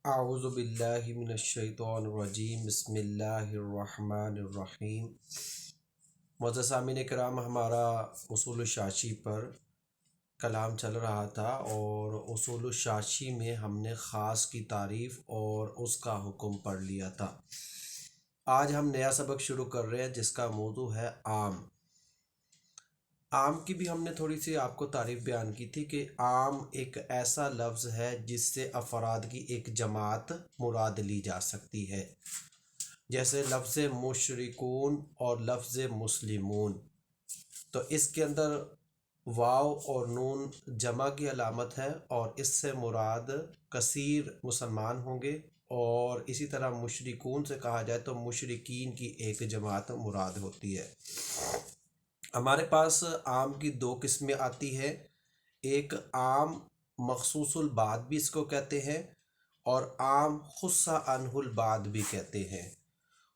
اعوذ باللہ من الشیطان الرجیم بسم اللہ الرحمن الرحیم۔ معزز سامعین کرام، ہمارا اصول الشاشی پر کلام چل رہا تھا اور اصول الشاشی میں ہم نے خاص کی تعریف اور اس کا حکم پڑھ لیا تھا۔ آج ہم نیا سبق شروع کر رہے ہیں جس کا موضوع ہے عام۔ عام کی بھی ہم نے تھوڑی سی آپ کو تعریف بیان کی تھی کہ عام ایک ایسا لفظ ہے جس سے افراد کی ایک جماعت مراد لی جا سکتی ہے، جیسے لفظ مشرکون اور لفظ مسلمون۔ تو اس کے اندر واو اور نون جمع کی علامت ہے اور اس سے مراد کثیر مسلمان ہوں گے، اور اسی طرح مشرکون سے کہا جائے تو مشرکین کی ایک جماعت مراد ہوتی ہے۔ ہمارے پاس عام کی دو قسمیں آتی ہے، ایک عام مخصوص البعد بھی اس کو کہتے ہیں اور عام خص عنہ البعد بھی کہتے ہیں،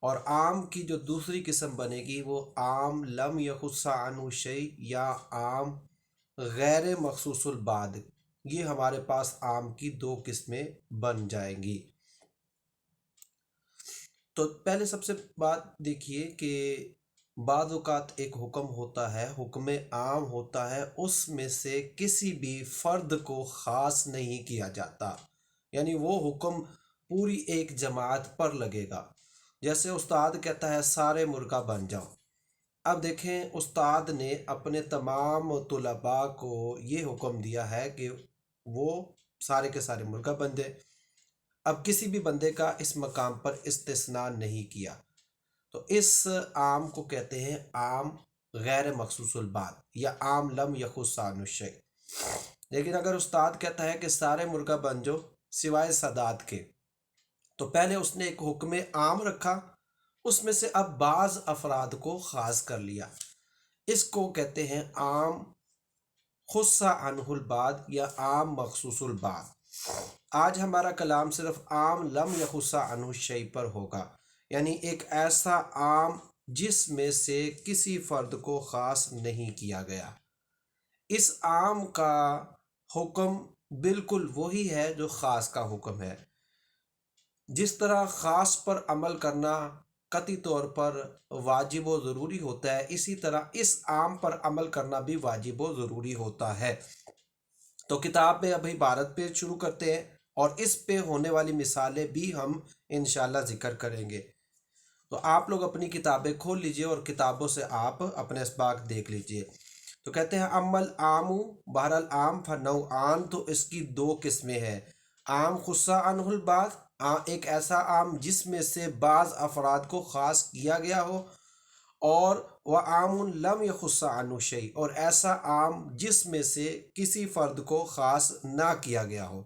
اور عام کی جو دوسری قسم بنے گی وہ عام لم یخص عنہ شیء یا عام غیر مخصوص البعد۔ یہ ہمارے پاس عام کی دو قسمیں بن جائیں گی۔ تو پہلے سب سے بات دیکھیے کہ بعض اوقات ایک حکم ہوتا ہے، حکم عام ہوتا ہے، اس میں سے کسی بھی فرد کو خاص نہیں کیا جاتا، یعنی وہ حکم پوری ایک جماعت پر لگے گا۔ جیسے استاد کہتا ہے سارے مرغا بن جاؤ۔ اب دیکھیں استاد نے اپنے تمام طلباء کو یہ حکم دیا ہے کہ وہ سارے کے سارے مرغا بن جائیں۔ اب کسی بھی بندے کا اس مقام پر استثناء نہیں کیا، تو اس عام کو کہتے ہیں عام غیر مخصوص البعد یا عام لم یخص عنہ الشیء۔ لیکن اگر استاد کہتا ہے کہ سارے مرغا بن جاؤ سوائے سادات کے، تو پہلے اس نے ایک حکم عام رکھا، اس میں سے اب بعض افراد کو خاص کر لیا، اس کو کہتے ہیں عام خص عنہ البعد یا عام مخصوص البعد۔ آج ہمارا کلام صرف عام لم یخص عنہ الشیء پر ہوگا، یعنی ایک ایسا عام جس میں سے کسی فرد کو خاص نہیں کیا گیا۔ اس عام کا حکم بالکل وہی ہے جو خاص کا حکم ہے۔ جس طرح خاص پر عمل کرنا قطعی طور پر واجب و ضروری ہوتا ہے، اسی طرح اس عام پر عمل کرنا بھی واجب و ضروری ہوتا ہے۔ تو کتاب میں اب عبارت پہ شروع کرتے ہیں اور اس پہ ہونے والی مثالیں بھی ہم انشاءاللہ ذکر کریں گے۔ تو آپ لوگ اپنی کتابیں کھول لیجئے اور کتابوں سے آپ اپنے اسباق دیکھ لیجئے۔ تو کہتے ہیں عمل عام، بہرحال عام فنوعان، تو اس کی دو قسمیں ہیں۔ عام خص عنہ البعض، ایک ایسا عام جس میں سے بعض افراد کو خاص کیا گیا ہو، اور وعام لم یخص عنہ شیء، اور ایسا عام جس میں سے کسی فرد کو خاص نہ کیا گیا ہو۔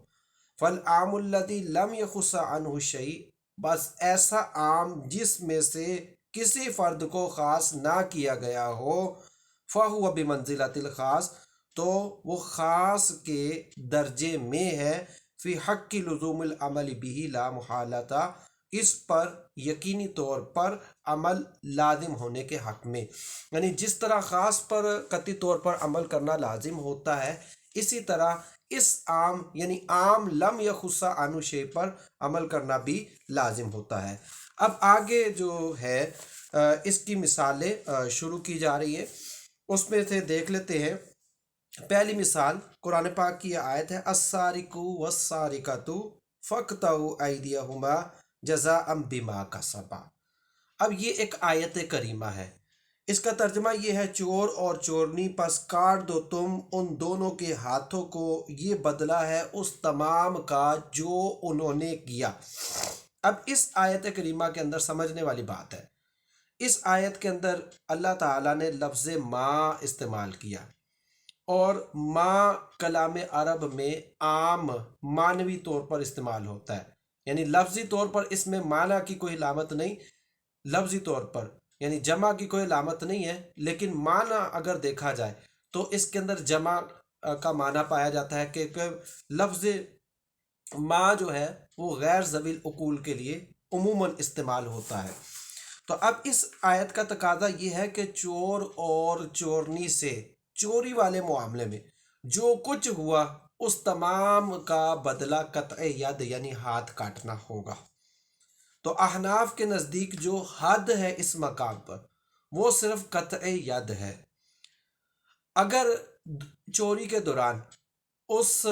فالعام الذی لم یخص عنہ شیء، بس ایسا عام جس میں سے کسی فرد کو خاص نہ کیا گیا ہو، فہو بمنزلۃ الخاص، تو وہ خاص کے درجے میں ہے، فی حق لزوم العمل بہ لا محالۃ، اس پر یقینی طور پر عمل لازم ہونے کے حق میں۔ یعنی جس طرح خاص پر قطعی طور پر عمل کرنا لازم ہوتا ہے، اسی طرح اس عام یعنی عام لم یخص عنہ شیء پر عمل کرنا بھی لازم ہوتا ہے۔ اب آگے جو ہے اس کی مثالیں شروع کی جا رہی ہیں، اس میں سے دیکھ لیتے ہیں۔ پہلی مثال قرآن پاک کی آیت ہے السارق والسارقۃ فاقطعوا ایدیہما جزاء بما کسبا۔ اب یہ ایک آیت کریمہ ہے، اس کا ترجمہ یہ ہے چور اور چورنی پس کاٹ دو تم ان دونوں کے ہاتھوں کو، یہ بدلہ ہے اس تمام کا جو انہوں نے کیا۔ اب اس آیت کریمہ کے اندر سمجھنے والی بات ہے، اس آیت کے اندر اللہ تعالیٰ نے لفظ ما استعمال کیا، اور ما کلام عرب میں عام معنوی طور پر استعمال ہوتا ہے، یعنی لفظی طور پر اس میں معنی کی کوئی علامت نہیں، لفظی طور پر یعنی جمع کی کوئی علامت نہیں ہے، لیکن معنی اگر دیکھا جائے تو اس کے اندر جمع کا معنی پایا جاتا ہے کہ لفظ ما جو ہے وہ غیر ذوی العقول کے لیے عموماً استعمال ہوتا ہے۔ تو اب اس آیت کا تقاضا یہ ہے کہ چور اور چورنی سے چوری والے معاملے میں جو کچھ ہوا اس تمام کا بدلہ قطع ید یعنی ہاتھ کاٹنا ہوگا۔ تو احناف کے نزدیک جو حد ہے اس مقام پر وہ صرف قطع ید ہے۔ اگر چوری کے دوران اس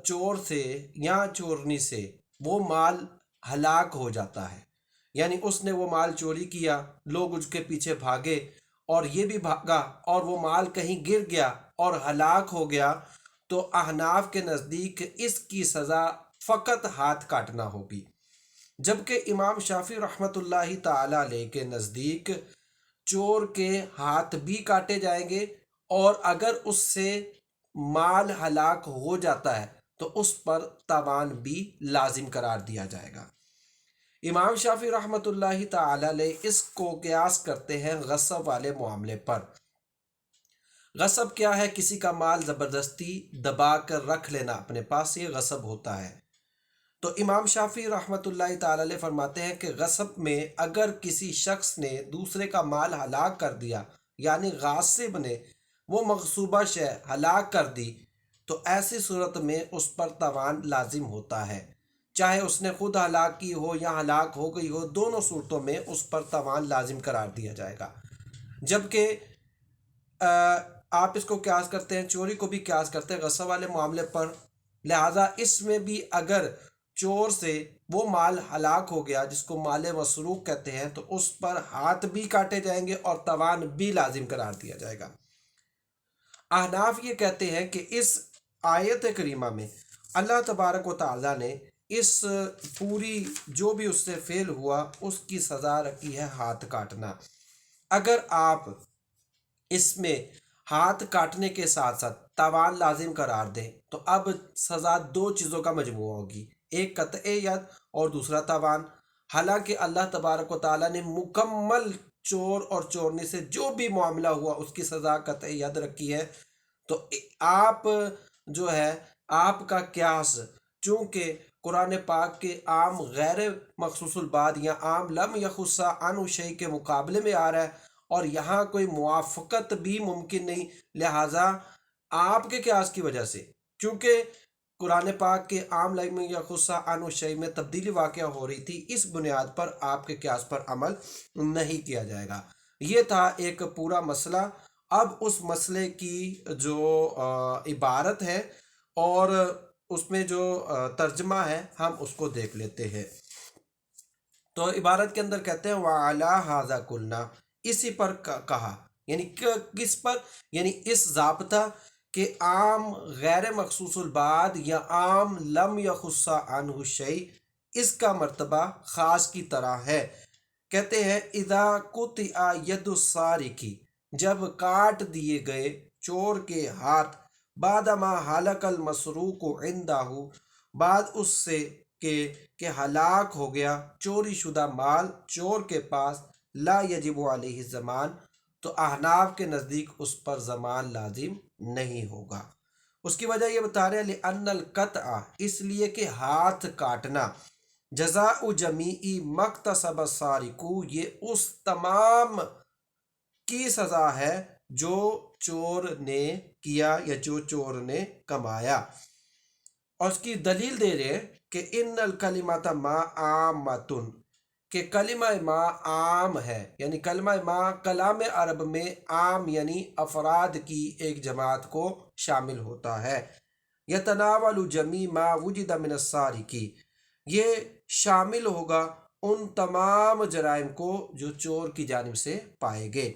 چور سے یا چورنی سے وہ مال ہلاک ہو جاتا ہے، یعنی اس نے وہ مال چوری کیا، لوگ اس کے پیچھے بھاگے اور یہ بھی بھاگا اور وہ مال کہیں گر گیا اور ہلاک ہو گیا، تو احناف کے نزدیک اس کی سزا فقط ہاتھ کاٹنا ہوگی، جبکہ امام شافعی رحمۃ اللہ تعالی علیہ کے نزدیک چور کے ہاتھ بھی کاٹے جائیں گے، اور اگر اس سے مال ہلاک ہو جاتا ہے تو اس پر تاوان بھی لازم قرار دیا جائے گا۔ امام شافعی رحمۃ اللہ تعالی علیہ اس کو قیاس کرتے ہیں غصب والے معاملے پر۔ غصب کیا ہے؟ کسی کا مال زبردستی دبا کر رکھ لینا اپنے پاس، یہ غصب ہوتا ہے۔ تو امام شافعی رحمۃ اللہ تعالی علیہ فرماتے ہیں کہ غصب میں اگر کسی شخص نے دوسرے کا مال ہلاک کر دیا، یعنی غاصب نے وہ مغصوبہ شے ہلاک کر دی، تو ایسی صورت میں اس پر تاوان لازم ہوتا ہے، چاہے اس نے خود ہلاک کی ہو یا ہلاک ہو گئی ہو، دونوں صورتوں میں اس پر تاوان لازم قرار دیا جائے گا۔ جبکہ آپ اس کو قیاس کرتے ہیں، چوری کو بھی قیاس کرتے ہیں غصب والے معاملے پر، لہٰذا اس میں بھی اگر چور سے وہ مال ہلاک ہو گیا جس کو مال مسروق کہتے ہیں، تو اس پر ہاتھ بھی کاٹے جائیں گے اور تاوان بھی لازم قرار دیا جائے گا۔ احناف یہ کہتے ہیں کہ اس آیت کریمہ میں اللہ تبارک و تعالیٰ نے اس پوری جو بھی اس سے فعل ہوا اس کی سزا رکھی ہے ہاتھ کاٹنا۔ اگر آپ اس میں ہاتھ کاٹنے کے ساتھ ساتھ تاوان لازم قرار دیں تو اب سزا دو چیزوں کا مجموعہ ہوگی، ایک قطع ید اور دوسرا تاوان۔ حالانکہ اللہ تبارک و تعالیٰ نے مکمل چور اور چورنی سے جو بھی معاملہ ہوا اس کی سزا قطع ید رکھی ہے، تو آپ جو ہے آپ کا قیاس چونکہ قرآن پاک کے عام غیر مخصوص البعد یا عام لم یخص عنہ شیء کے مقابلے میں آ رہا ہے، اور یہاں کوئی موافقت بھی ممکن نہیں، لہٰذا آپ کے قیاس کی وجہ سے چونکہ قرآن پاک کے عام لم یخص عنہ شیء میں تبدیلی واقع ہو رہی تھی، اس بنیاد پر آپ کے قیاس پر عمل نہیں کیا جائے گا۔ یہ تھا ایک پورا مسئلہ۔ اب اس مسئلے کی جو عبارت ہے اور اس میں جو ترجمہ ہے ہم اس کو دیکھ لیتے ہیں۔ تو عبارت کے اندر کہتے ہیں وَعَلَىٰ هَٰذَا قُلْنَا، اسی پر کہا، یعنی کس پر؟ یعنی اس ضابطہ کہ عام غیر مخصوص البعد یا عام لم یخص عنہ شیء اس کا مرتبہ خاص کی طرح ہے۔ کہتے ہیں اذا قطع ید السارق، جب کاٹ دیے گئے چور کے ہاتھ، بعد ما ہلک المسروق عندہ، بعد اس سے کہ ہلاک ہو گیا چوری شدہ مال چور کے پاس، لا یجب علیہ الضمان، تو احناف کے نزدیک اس پر ضمان لازم نہیں ہوگا۔ اس کی وجہ یہ بتا رہے ہیں لأن القطع، اس لیے کہ ہاتھ کاٹنا، جزاء جمیع مکتسب السارق، یہ اس تمام کی سزا ہے جو چور نے کیا یا جو چور نے کمایا۔ اور اس کی دلیل دے رہے ہیں کہ ان الکلمۃ ما عامۃ، کہ کلمہ ما عام ہے، یعنی کلمہ ما کلام عرب میں عام یعنی افراد کی ایک جماعت کو شامل ہوتا ہے۔ یتناول جمیع ما وجد من السارق، یہ شامل ہوگا ان تمام جرائم کو جو چور کی جانب سے پائے گئے۔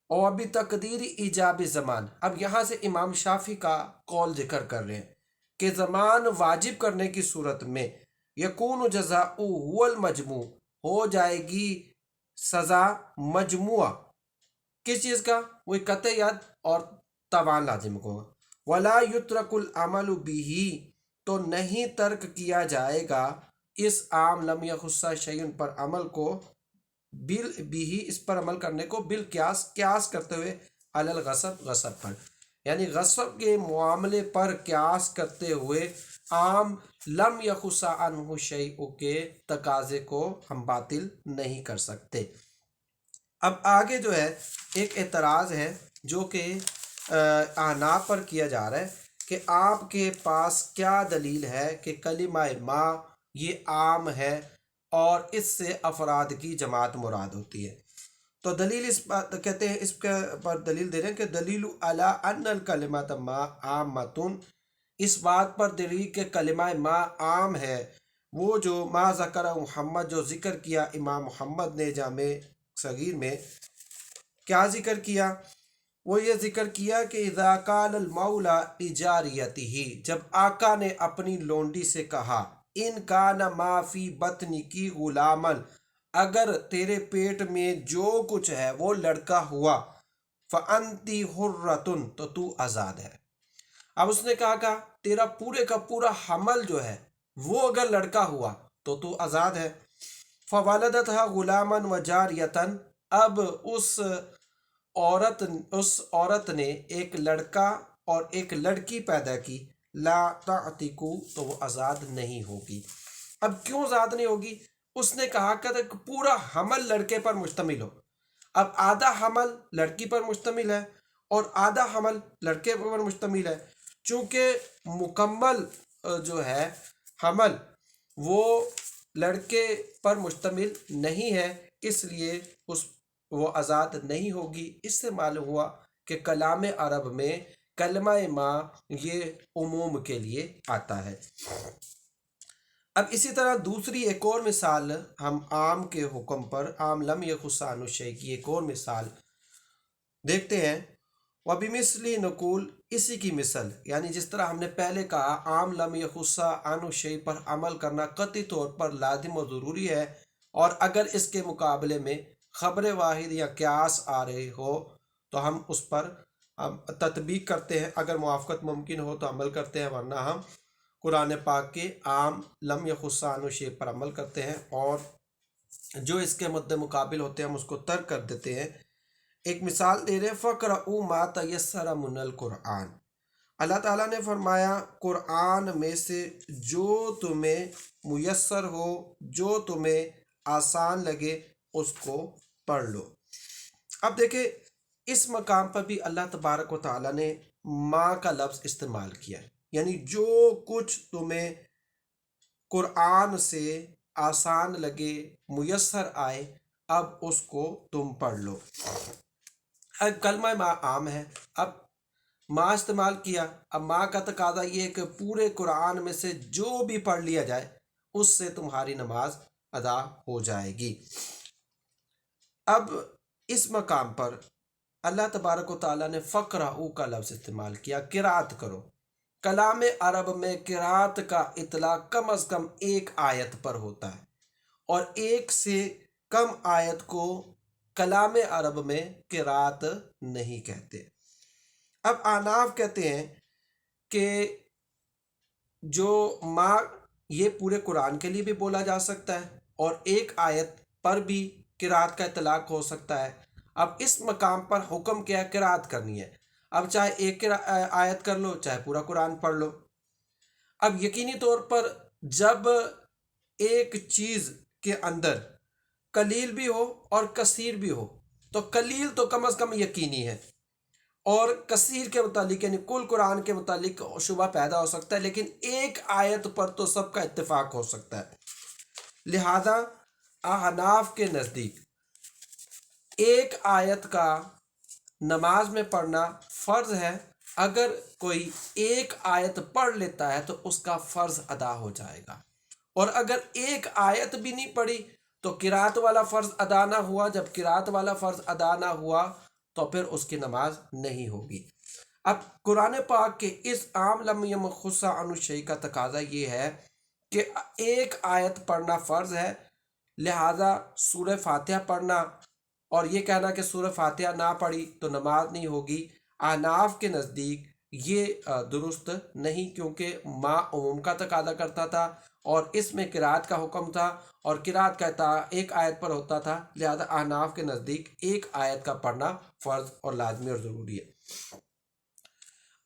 اور ابھی تقدیر ایجاب زمان، اب یہاں سے امام شافعی کا قول ذکر کر رہے ہیں کہ زمان واجب کرنے کی صورت میں یکون جزاء هو المجموع، ہو جائے گی سزا مجموعہ کس چیز کا؟ وہ قطع ید اور تاوان لازم ہوگا۔ ولا یترک العمل به، تو نہیں ترک کیا جائے گا اس عام لم یخص شیء پر عمل کو، بھی اس پر عمل کرنے کو، قیاس کرتے ہوئے علی الغصب، غصب پر، یعنی غصب کے معاملے پر قیاس کرتے ہوئے عام لم یخص عنہ شیء کے تقاضے کو ہم باطل نہیں کر سکتے۔ اب آگے جو ہے ایک اعتراض ہے جو کہ احناف پر کیا جا رہا ہے کہ کہ آپ کے پاس کیا دلیل ہے کہ کلمہ ما یہ عام ہے اور اس سے افراد کی جماعت مراد ہوتی ہے؟ تو دلیل اس بات کہتے ہیں، اس کے پر دلیل دے رہے ہیں کہ دلیل علی ان الکلمۃ ما عامۃ، اس بات پر دلیل کہ کلمہ ما عام ہے وہ جو ما ذکر محمد، جو ذکر کیا امام محمد نے جامع صغیر میں۔ کیا ذکر کیا؟ وہ یہ ذکر کیا کہ اذا قال المولا لجاریتہ، جب آقا نے اپنی لونڈی سے کہا ان کان ما فی بطنی کی غلامن، اگر تیرے پیٹ میں جو کچھ ہے وہ لڑکا ہوا، فانتی حرتن، تو آزاد ہے۔ اب اس نے کہا تیرا پورے کا پورا حمل جو ہے وہ اگر لڑکا ہوا تو آزاد ہے۔ فولدتها غلاما وجاریتن، اب اس عورت نے ایک لڑکا اور ایک لڑکی پیدا کی، لا تعتقو، تو وہ آزاد نہیں ہوگی۔ اب کیوں آزاد نہیں ہوگی؟ اس نے کہا کہ پورا حمل لڑکے پر مشتمل ہو، اب آدھا حمل لڑکی پر مشتمل ہے اور آدھا حمل لڑکے پر مشتمل ہے، چونکہ مکمل جو ہے حمل وہ لڑکے پر مشتمل نہیں ہے، اس لیے وہ آزاد نہیں ہوگی۔ اس سے معلوم ہوا کہ کلام عرب میں کلمہ ما یہ عموم کے لیے آتا ہے۔ اب اسی طرح دوسری ایک اور مثال ہم عام کے حکم پر، عام لم یخص عن الشیء کی ایک اور مثال دیکھتے ہیں۔ وبمثلی نقول، اسی کی مثل، یعنی جس طرح ہم نے پہلے کہا عام لم یخص عن الشیء پر عمل کرنا قطعی طور پر لازم و ضروری ہے، اور اگر اس کے مقابلے میں خبر واحد یا قیاس آ رہے ہو تو ہم اس پر تطبیق کرتے ہیں، اگر موافقت ممکن ہو تو عمل کرتے ہیں، ورنہ ہم قرآن پاک کے عام لم یخص عن الشیء پر عمل کرتے ہیں، اور جو اس کے مد مقابل ہوتے ہیں ہم اس کو ترک کر دیتے ہیں۔ ایک مثال دے رہے، فَقْرَؤُوا مَا تَيَسَّرَ مِنَ الْقُرْآنِ، اللہ تعالیٰ نے فرمایا قرآن میں سے جو تمہیں میسر ہو، جو تمہیں آسان لگے اس کو پڑھ لو۔ اب دیکھیں اس مقام پر بھی اللہ تبارک و تعالیٰ نے ما کا لفظ استعمال کیا ہے، یعنی جو کچھ تمہیں قرآن سے آسان لگے، میسر آئے، اب اس کو تم پڑھ لو۔ اب کلمہ ما عام ہے، اب ما استعمال کیا، اب ما کا تقاضا یہ ہے کہ پورے قرآن میں سے جو بھی پڑھ لیا جائے اس سے تمہاری نماز ادا ہو جائے گی۔ اب اس مقام پر اللہ تبارک و تعالیٰ نے فقرؤ کا لفظ استعمال کیا، قرات کرو۔ کلام عرب میں قرات کا اطلاق کم از کم ایک آیت پر ہوتا ہے، اور ایک سے کم آیت کو کلام عرب میں قرات نہیں کہتے۔ اب احناف کہتے ہیں کہ جو ما یہ پورے قرآن کے لیے بھی بولا جا سکتا ہے اور ایک آیت پر بھی قرات کا اطلاق ہو سکتا ہے۔ اب اس مقام پر حکم کیا ہے؟ قرات کرنی ہے، اب چاہے ایک آیت کر لو چاہے پورا قرآن پڑھ لو۔ اب یقینی طور پر جب ایک چیز کے اندر قلیل بھی ہو اور کثیر بھی ہو تو قلیل تو کم از کم یقینی ہے، اور کثیر کے متعلق یعنی کل قرآن کے متعلق شبہ پیدا ہو سکتا ہے، لیکن ایک آیت پر تو سب کا اتفاق ہو سکتا ہے۔ لہذا احناف کے نزدیک ایک آیت کا نماز میں پڑھنا فرض ہے، اگر کوئی ایک آیت پڑھ لیتا ہے تو اس کا فرض ادا ہو جائے گا، اور اگر ایک آیت بھی نہیں پڑھی تو قرات والا فرض ادا نہ ہوا، جب قرات والا فرض ادا نہ ہوا تو پھر اس کی نماز نہیں ہوگی۔ اب قرآن پاک کے اس عام لم یخص عن الشیء کا تقاضا یہ ہے کہ ایک آیت پڑھنا فرض ہے، لہذا سورہ فاتحہ پڑھنا اور یہ کہنا کہ سورہ فاتحہ نہ پڑھی تو نماز نہیں ہوگی، احناف کے نزدیک یہ درست نہیں، کیونکہ ما عموم کا تقاضا کرتا تھا اور اس میں قرات کا حکم تھا، اور قرات کا ایک آیت پر ہوتا تھا، لہذا احناف کے نزدیک ایک آیت کا پڑھنا فرض اور لازمی اور ضروری ہے۔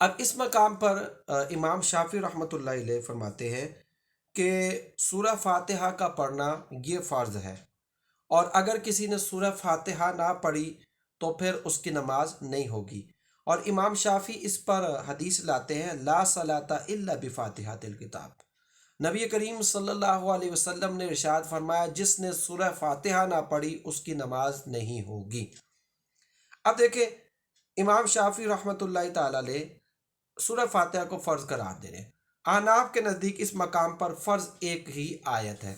اب اس مقام پر امام شافعی رحمۃ اللہ علیہ فرماتے ہیں کہ سورہ فاتحہ کا پڑھنا یہ فرض ہے، اور اگر کسی نے سورہ فاتحہ نہ پڑھی تو پھر اس کی نماز نہیں ہوگی، اور امام شافی اس پر حدیث لاتے ہیں لا صلاۃ الا بفاتحۃ الکتاب. نبی کریم صلی اللہ علیہ وسلم نے ارشاد فرمایا جس نے سورہ فاتحہ نہ پڑھی اس کی نماز نہیں ہوگی. اب دیکھیں امام شافی رحمۃ اللہ تعالی علیہ سورہ فاتحہ کو فرض قرار دے رہے ہیں. احناف کے نزدیک اس مقام پر فرض ایک ہی آیت ہے.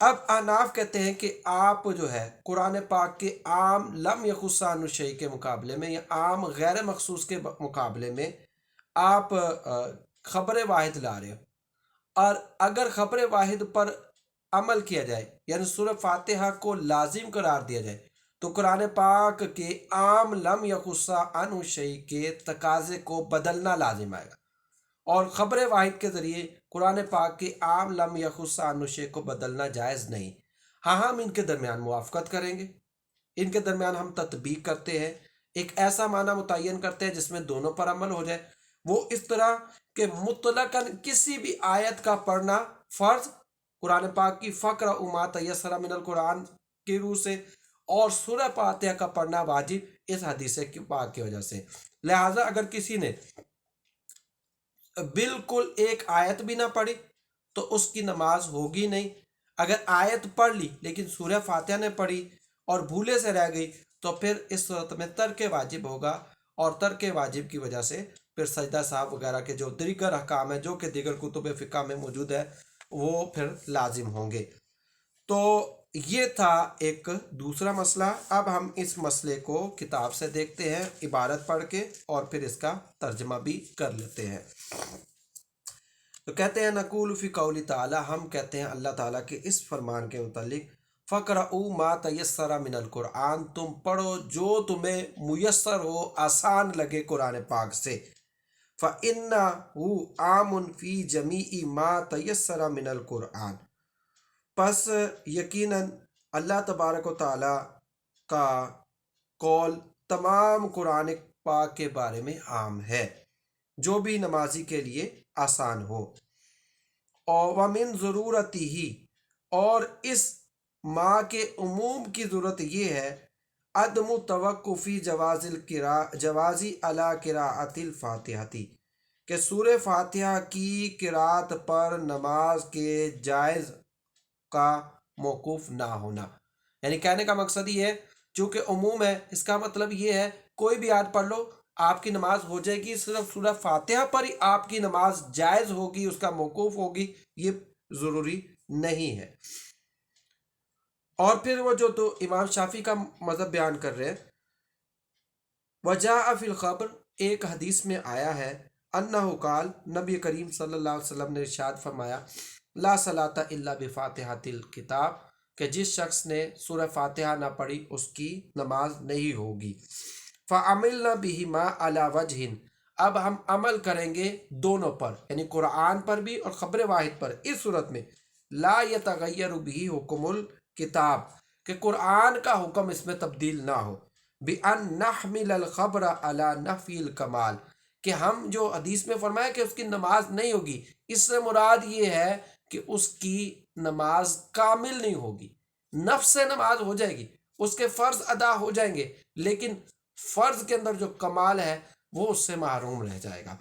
اب احناف کہتے ہیں کہ آپ جو ہے قرآن پاک کے عام لم یخص عن شیء کے مقابلے میں یا عام غیر مخصوص کے مقابلے میں آپ خبر واحد لا رہے ہو، اور اگر خبر واحد پر عمل کیا جائے یعنی سورہ فاتحہ کو لازم قرار دیا جائے تو قرآن پاک کے عام لم یخص عن شیء کے تقاضے کو بدلنا لازم آئے گا، اور خبر واحد کے ذریعے قرآن پاک کے عام لم یخص عن شیء کو بدلنا جائز نہیں. ہاں ہم ان کے درمیان موافقت کریں گے، ان کے درمیان ہم تطبیق کرتے ہیں، ایک ایسا معنی متعین کرتے ہیں جس میں دونوں پر عمل ہو جائے. وہ اس طرح کہ مطلقاً کسی بھی آیت کا پڑھنا فرض قرآن پاک کی فقرؤ ما تیسر من القرآن کی روح سے، اور سورہ فاتحہ کا پڑھنا واجب اس حدیث پاک کی وجہ سے. لہٰذا اگر کسی نے بالکل ایک آیت بھی نہ پڑھی تو اس کی نماز ہوگی نہیں. اگر آیت پڑھ لی لیکن سورہ فاتحہ نے پڑھی اور بھولے سے رہ گئی تو پھر اس صورت میں ترک واجب ہوگا، اور ترک واجب کی وجہ سے پھر سجدہ صاحب وغیرہ کے جو دیگر احکام ہیں جو کہ دیگر کتب فقہ میں موجود ہے وہ پھر لازم ہوں گے. تو یہ تھا ایک دوسرا مسئلہ. اب ہم اس مسئلے کو کتاب سے دیکھتے ہیں عبارت پڑھ کے اور پھر اس کا ترجمہ بھی کر لیتے ہیں. تو کہتے ہیں نقول فی قول تعالی، ہم کہتے ہیں اللہ تعالیٰ کے اس فرمان کے متعلق فقرؤ ما تیسر من القرآن، تم پڑھو جو تمہیں میسر ہو، آسان لگے قرآن پاک سے. فإنہ عام فی جمیع ما تیسر من القرآن، پس یقیناً اللہ تبارک و تعالیٰ کا قول تمام قرآن پاک کے بارے میں عام ہے جو بھی نمازی کے لیے آسان ہو. اور ومن ضرورتی ہی، اور اس ماں کے عموم کی ضرورت یہ ہے عدم توقفی جوازی علی قراءۃ الفاتحہ، کہ سورہ فاتحہ کی قراءت پر نماز کے جائز کا موقوف نہ ہونا. یعنی کہنے کا مقصد یہ ہے چونکہ عموم ہے، اس کا مطلب یہ ہے کوئی بھی آیت پڑھ لو آپ کی نماز ہو جائے گی، صرف سورہ فاتحہ پر ہی آپ کی نماز جائز ہوگی، اس کا موقوف ہوگی، یہ ضروری نہیں ہے. اور پھر وہ جو تو امام شافی کا مذہب بیان کر رہے ہیں، وجاء فی الخبر، ایک حدیث میں آیا ہے انہ قال، نبی کریم صلی اللہ علیہ وسلم نے ارشاد فرمایا لا صلاۃ الا بفاتحۃ الکتاب، کہ جس شخص نے سورہ فاتحہ نہ پڑھی اس کی نماز نہیں ہوگی. فعملنا بہما علی وجہ، اب ہم عمل کریں گے دونوں پر، یعنی قرآن پر بھی اور خبر واحد پر، اس صورت میں لا یتغیر بہ حکم الکتاب، کہ قرآن کا حکم اس میں تبدیل نہ ہو. بأن نحمل الخبر علی نفی الکمال، کہ ہم جو حدیث میں فرمایا کہ اس کی نماز نہیں ہوگی، اس سے مراد یہ ہے کہ اس کی نماز کامل نہیں ہوگی. نفس سے نماز ہو جائے گی، اس کے فرض ادا ہو جائیں گے، لیکن فرض کے اندر جو کمال ہے وہ اس سے محروم رہ جائے گا.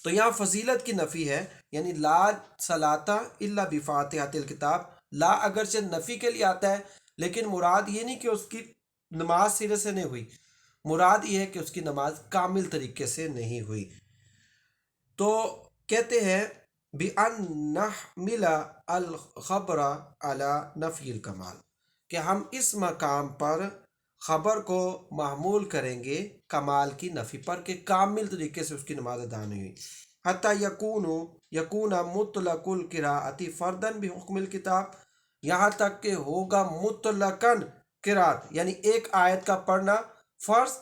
تو یہاں فضیلت کی نفی ہے، یعنی لا صلاۃ الا بفاتحۃ الکتاب. لا اگرچہ نفی کے لیے آتا ہے لیکن مراد یہ نہیں کہ اس کی نماز سرے سے نہیں ہوئی، مراد یہ ہے کہ اس کی نماز کامل طریقے سے نہیں ہوئی. تو کہتے ہیں بِأَن نَحْمِلَ الْخَبْرَ عَلَى نَفْيِ الْكَمَالِ، کہ ہم اس مقام پر خبر کو محمول کریں گے کمال کی نفی پر، کہ کامل طریقے سے اس کی نماز ادا نہیں ہوئی. حَتَّى يَكُونَ مُطْلَقُ الْقِرَاءَةِ فَرْضًا بِحُكْمِ الْكِتاب، یہاں تک کہ ہوگا مطلقاً قرات، یعنی ایک آیت کا پڑھنا فرض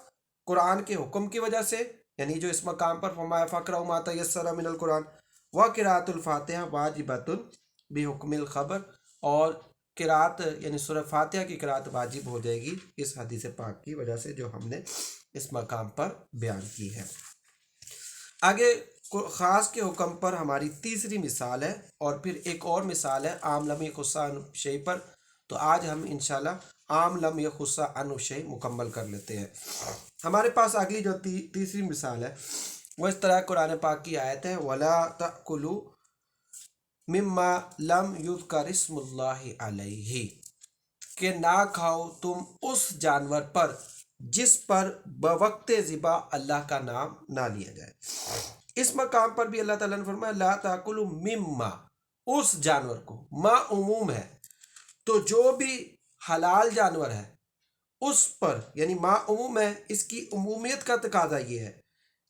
قرآن کے حکم کی وجہ سے، یعنی جو اس مقام پر فرمایا فَقْرَؤْا مَا تَيَسَّرَ مِنَ الْقُرْآنِ وَقِرَاءَةُ الْفَاتِحَةِ وَاجِبَةٌ بِحُكْمِ الْخَبَرِ، اور قرات یعنی سورہ فاتحہ کی قرات واجب ہو جائے گی اس حدیث پاک کی وجہ سے جو ہم نے اس مقام پر بیان کی ہے. آگے خاص کے حکم پر ہماری تیسری مثال ہے، اور پھر ایک اور مثال ہے عام لم یخص عن شیء پر. تو آج ہم انشاءاللہ عام لم یخص عنہ شیء مکمل کر لیتے ہیں۔ ہمارے پاس اگلی جو تیسری مثال ہے وہ اس طرح قرآن پاک کی آیت ہے وَلَا تَأْكُلُوا مِمَّا لَمْ يُذْكَرِ اسْمُ اللَّهِ عَلَيْهِ، کہ نہ کھاؤ تم اس جانور پر جس پر بوقت ذبح اللہ کا نام نہ لیا جائے۔ اس مقام پر بھی اللہ تعالیٰ نے فرمایا لا تاکلوا مما، اس جانور کو، ما عموم ہے، تو جو بھی حلال جانور ہے اس پر، یعنی ما عموم ہے، اس کی عمومیت کا تقاضا یہ ہے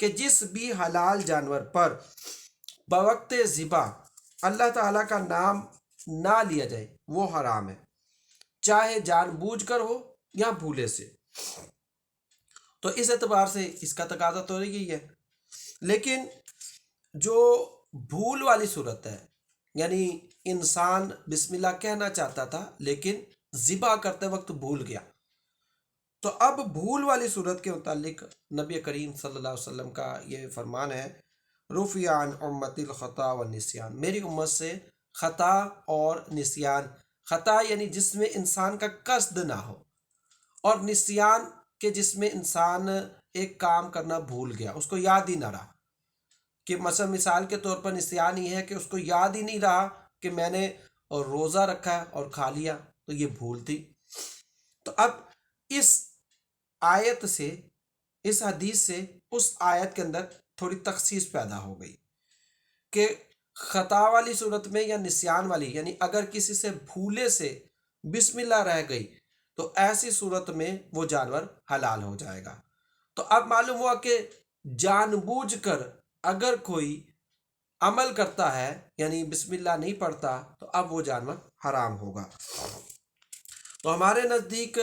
کہ جس بھی حلال جانور پر بوقت ذبح اللہ تعالیٰ کا نام نہ لیا جائے وہ حرام ہے، چاہے جان بوجھ کر ہو یا بھولے سے۔ تو اس اعتبار سے اس کا تقاضا تو یہی ہے۔ لیکن جو بھول والی صورت ہے، یعنی انسان بسم اللہ کہنا چاہتا تھا لیکن ذبح کرتے وقت بھول گیا، تو اب بھول والی صورت کے متعلق نبی کریم صلی اللہ علیہ وسلم کا یہ فرمان ہے رفع عن امتی الخطا والنسیان، میری امت سے خطا اور نسیان، خطا یعنی جس میں انسان کا قصد نہ ہو، اور نسیان کہ جس میں انسان ایک کام کرنا بھول گیا، اس کو یاد ہی نہ رہا، کہ مثلا مثال کے طور پر نسیان یہ ہے کہ اس کو یاد ہی نہیں رہا کہ میں نے روزہ رکھا ہے اور کھا لیا، تو یہ بھول تھی۔ تو اب اس آیت سے، اس حدیث سے اس آیت کے اندر تھوڑی تخصیص پیدا ہو گئی کہ خطا والی صورت میں یا نسیان والی، یعنی اگر کسی سے بھولے سے بسم اللہ رہ گئی تو ایسی صورت میں وہ جانور حلال ہو جائے گا۔ تو اب معلوم ہوا کہ جان بوجھ کر اگر کوئی عمل کرتا ہے یعنی بسم اللہ نہیں پڑھتا تو اب وہ جانور حرام ہوگا۔ تو ہمارے نزدیک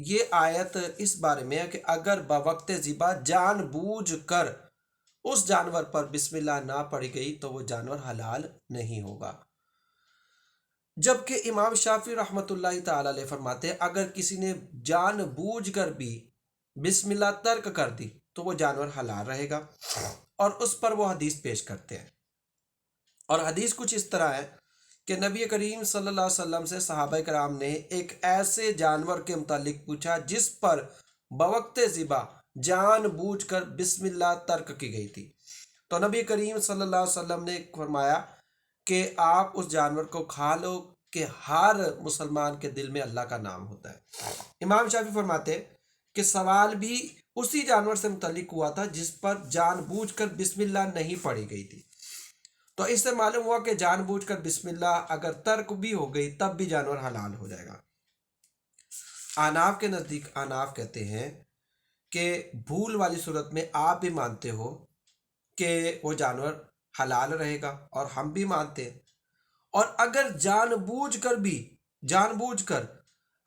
یہ آیت اس بارے میں ہے کہ اگر بوقت ذبح جان بوجھ کر اس جانور پر بسم اللہ نہ پڑھی گئی تو وہ جانور حلال نہیں ہوگا۔ جبکہ امام شافعی رحمۃ اللہ تعالی علیہ فرماتے ہیں اگر کسی نے جان بوجھ کر بھی بسم اللہ ترک کر دی تو وہ جانور حلال رہے گا، اور اس پر وہ حدیث پیش کرتے ہیں، اور حدیث کچھ اس طرح ہے کہ نبی کریم صلی اللہ علیہ وسلم سے صحابہ کرام نے ایک ایسے جانور کے متعلق پوچھا جس پر بوقت ذبح جان بوجھ کر بسم اللہ ترک کی گئی تھی، تو نبی کریم صلی اللہ علیہ وسلم نے فرمایا کہ آپ اس جانور کو کھا لو کہ ہر مسلمان کے دل میں اللہ کا نام ہوتا ہے۔ امام شافعی فرماتے کہ سوال بھی اسی جانور سے متعلق ہوا تھا جس پر جان بوجھ کر بسم اللہ نہیں پڑھی گئی تھی، تو اس سے معلوم ہوا کہ جان بوجھ کر بسم اللہ اگر ترک بھی ہو گئی تب بھی جانور حلال ہو جائے گا۔ احناف کے نزدیک، احناف کہتے ہیں کہ بھول والی صورت میں آپ بھی مانتے ہو کہ وہ جانور حلال رہے گا اور ہم بھی مانتے ہیں، اور اگر جان بوجھ کر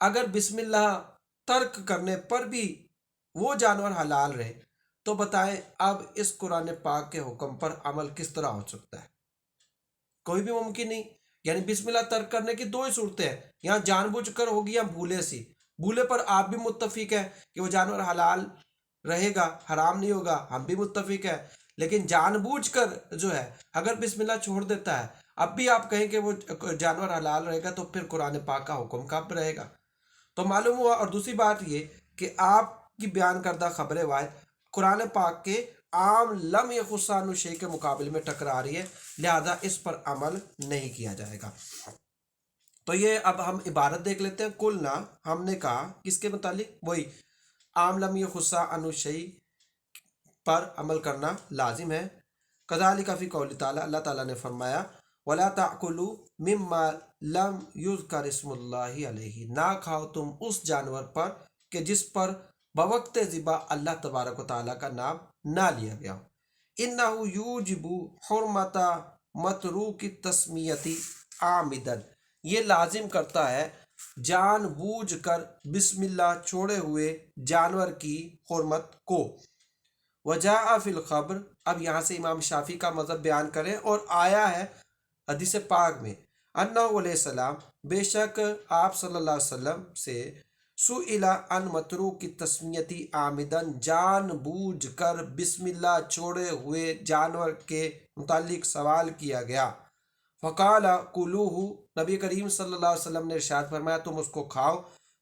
اگر بسم اللہ ترک کرنے پر بھی وہ جانور حلال رہے تو بتائیں اب اس قرآن پاک کے حکم پر عمل کس طرح ہو سکتا ہے؟ کوئی بھی ممکن نہیں۔ یعنی بسم اللہ ترک کرنے کی دو ہی صورتیں ہیں، یہاں جان بوجھ کر ہوگی یا بھولے سی۔ بھولے پر آپ بھی متفق ہے کہ وہ جانور حلال رہے گا، حرام نہیں ہوگا، ہم بھی متفق ہے، لیکن جان بوجھ کر جو ہے اگر بسم اللہ چھوڑ دیتا ہے اب بھی آپ کہیں کہ وہ جانور حلال رہے گا تو پھر قرآن پاک کا حکم کب رہے گا؟ تو معلوم ہوا۔ اور دوسری بات یہ کہ آپ کی بیان کردہ خبر واحد قرآن پاک کے عام لم یخص عنہ شیء کے مقابلے میں ٹکرا رہی ہے، لہذا اس پر عمل نہیں کیا جائے گا۔ تو یہ اب ہم عبارت دیکھ لیتے ہیں۔ قلنا، ہم نے کہا، کس کے متعلق؟ وہی عام لم یخص عنہ شیء پر عمل کرنا لازم ہے۔ کذالک فی قول تعالی، اللہ تعالیٰ نے فرمایا وَلَا تَأْكُلُوا مِمَّا لَمْ يُذْكَرِ اسْمُ اللَّهِ عَلَيْهِ، نہ کھاؤ تم اس جانور پر کہ جس پر بوقت ذبح اللہ تبارک و تعالیٰ کا نام نہ لیا گیا ہو۔ إِنَّهُ يُوجِبُ حُرْمَةَ مَتْرُوكِ التَّسْمِيَةِ عَامِدًا، یہ لازم کرتا ہے جان بوجھ کر بسم اللہ چھوڑے ہوئے جانور کی حرمت کو۔ وجاء فی الخبر، اب یہاں سے امام شافعی کا مذہب بیان کریں، اور آیا ہے حدیث پاک میں انہ علیہ السلام، بے شک آپ صلی اللہ علیہ وسلم سے سئل عن متروک التسمیۃ عامداً، جان بوجھ کر بسم اللہ چھوڑے ہوئے جانور کے متعلق سوال کیا گیا۔ فقال کلوہ، نبی کریم صلی اللہ علیہ وسلم نے ارشاد فرمایا تم اس کو کھاؤ۔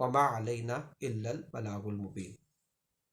وما علینا الا البلاغ المبین۔